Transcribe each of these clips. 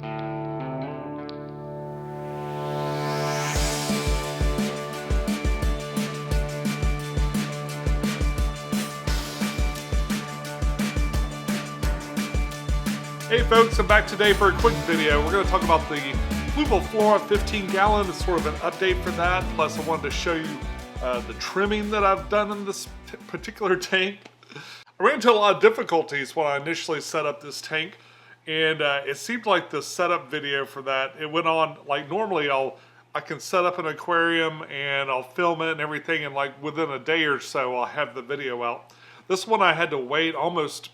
Hey folks, I'm back today for a quick video. We're going to talk about the Flora 15 gallon. It's sort of an update for that. Plus I wanted to show you the trimming that I've done in this particular tank. I ran into a lot of difficulties when I initially set up this tank, and it seemed like the setup video for that, it went on like normally I can set up an aquarium and I'll film it and everything, and like within a day or so I'll have the video out. This one I had to wait almost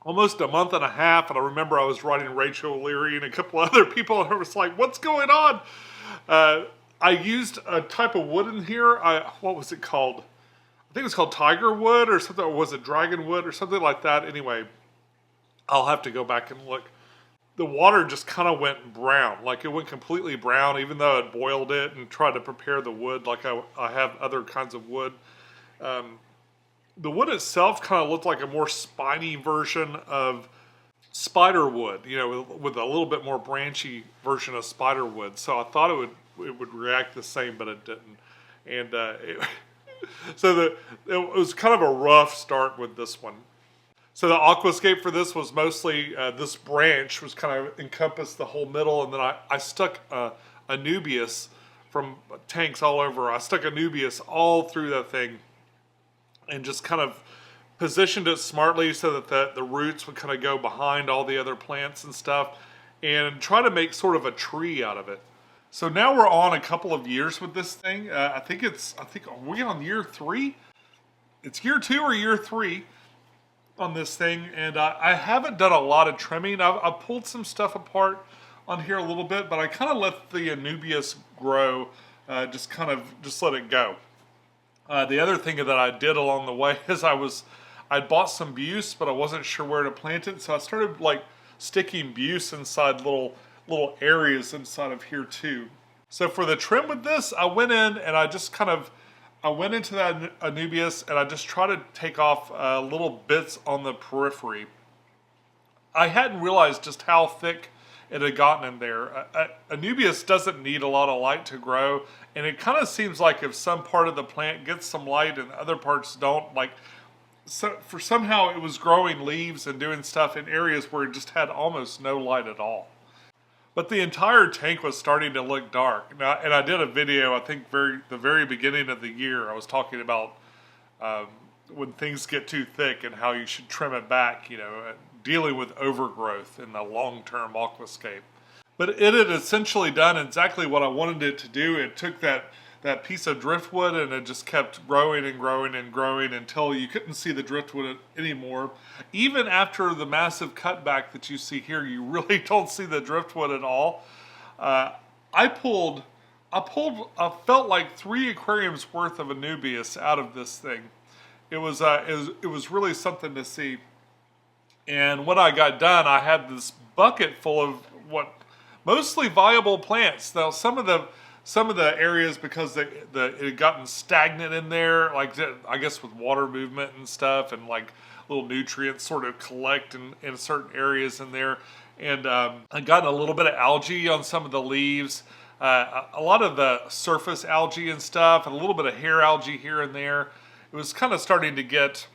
a month and a half, and I remember I was writing Rachel O'Leary and a couple other people, and I was like, what's going on? I used a type of wood in here. What was it called? I think it was called tiger wood or something, or was it dragon wood or something like that? Anyway, I'll have to go back and look. The water just kind of went brown, like it went completely brown, even though I boiled it and tried to prepare the wood like I have other kinds of wood. The wood itself kind of looked like a more spiny version of spider wood, you know, with a little bit more branchy version of spider wood. So I thought it would react the same, but it didn't. And it was kind of a rough start with this one. So the aquascape for this was mostly this branch was kind of encompassed the whole middle, and then I stuck a Anubias from tanks all over. I stuck a Anubias all through that thing, and just kind of positioned it smartly so that the roots would kind of go behind all the other plants and stuff, and try to make sort of a tree out of it. So now we're on a couple of years with this thing. I think are we on year 3? It's year 2 or year 3 on this thing, and I haven't done a lot of trimming. I've pulled some stuff apart on here a little bit, but I kind of let the Anubias grow, just let it go. The other thing that I did along the way is I'd bought some buse, but I wasn't sure where to plant it, so I started like sticking buse inside little areas inside of here too. So for the trim with this, I went in and I went into that Anubias and I just tried to take off little bits on the periphery. I hadn't realized just how thick it had gotten in there. Anubias doesn't need a lot of light to grow, and it kind of seems like if some part of the plant gets some light and other parts don't, somehow it was growing leaves and doing stuff in areas where it just had almost no light at all. But the entire tank was starting to look dark. Now, and I did a video, I think the very beginning of the year, I was talking about when things get too thick and how you should trim it back, you know, dealing with overgrowth in the long-term aquascape. But it had essentially done exactly what I wanted it to do. It took that piece of driftwood and it just kept growing and growing and growing until you couldn't see the driftwood anymore. Even after the massive cutback that you see here, you really don't see the driftwood at all. I felt like 3 aquariums worth of Anubias out of this thing. It was really something to see. And when I got done, I had this bucket full of mostly viable plants. Now some of the areas, because it had gotten stagnant in there, like I guess with water movement and stuff, and like little nutrients sort of collect in certain areas in there. And I got a little bit of algae on some of the leaves, a lot of the surface algae and stuff, and a little bit of hair algae here and there. It was kind of starting to get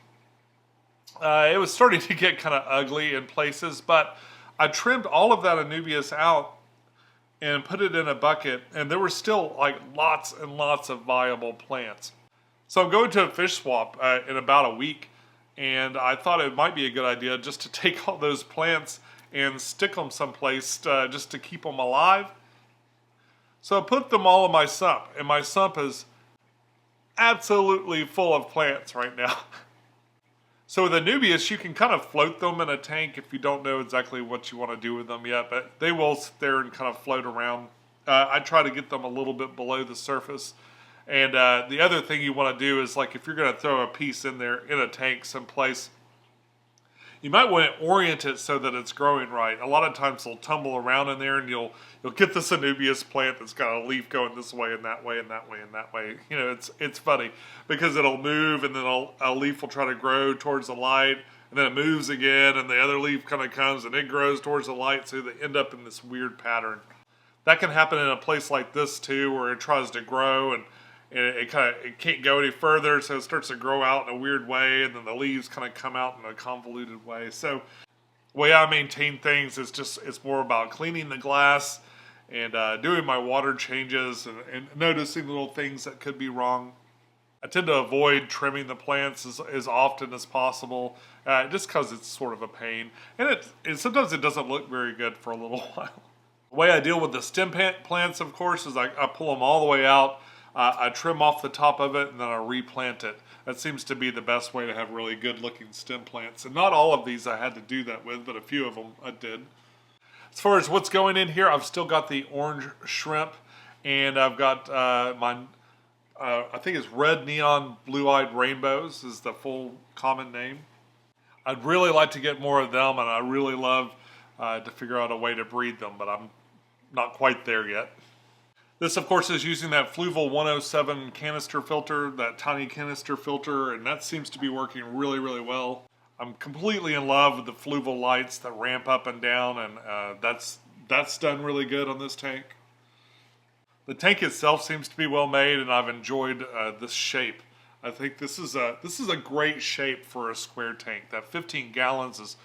kind of ugly in places, but I trimmed all of that Anubias out and put it in a bucket, and there were still like lots and lots of viable plants. So I'm going to a fish swap in about a week, and I thought it might be a good idea just to take all those plants and stick them someplace just to keep them alive. So I put them all in my sump, and my sump is absolutely full of plants right now. So with Anubias, you can kind of float them in a tank if you don't know exactly what you want to do with them yet, but they will sit there and kind of float around. I try to get them a little bit below the surface. And the other thing you want to do is, like, if you're going to throw a piece in there in a tank someplace, you might want to orient it so that it's growing right. A lot of times they'll tumble around in there, and you'll get this Anubias plant that's got a leaf going this way and that way and that way and that way. You know, it's funny because it'll move, and then a leaf will try to grow towards the light, and then it moves again, and the other leaf kind of comes and it grows towards the light, so they end up in this weird pattern. That can happen in a place like this too, where it tries to grow and it can't go any further, so it starts to grow out in a weird way, and then the leaves kind of come out in a convoluted way. So the way I maintain things is it's more about cleaning the glass and doing my water changes and noticing little things that could be wrong. I tend to avoid trimming the plants as often as possible, just because it's sort of a pain. And sometimes it doesn't look very good for a little while. The way I deal with the stem plants, of course, is I pull them all the way out, I trim off the top of it, and then I replant it. That seems to be the best way to have really good looking stem plants. And not all of these I had to do that with, but a few of them I did. As far as what's going in here, I've still got the orange shrimp, and I've got I think it's red neon blue-eyed rainbows is the full common name. I'd really like to get more of them, and I really love to figure out a way to breed them, but I'm not quite there yet. This, of course, is using that Fluval 107 canister filter, that tiny canister filter, and that seems to be working really, really well. I'm completely in love with the Fluval lights that ramp up and down, and that's done really good on this tank. The tank itself seems to be well made, and I've enjoyed this shape. I think this is a great shape for a square tank. That 15 gallons is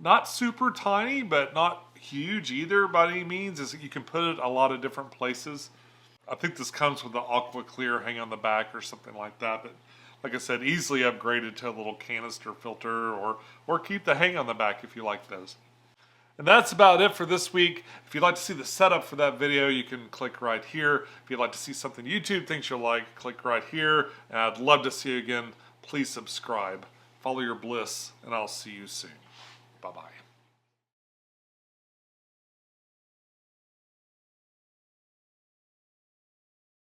not super tiny, but not huge either by any means. You can put it a lot of different places. I think this comes with the Aqua Clear hang on the back or something like that. But like I said, easily upgraded to a little canister filter, or keep the hang on the back if you like those. And that's about it for this week. If you'd like to see the setup for that video, you can click right here. If you'd like to see something YouTube thinks you'll like, click right here. And I'd love to see you again. Please subscribe. Follow your bliss, and I'll see you soon. Bye-bye.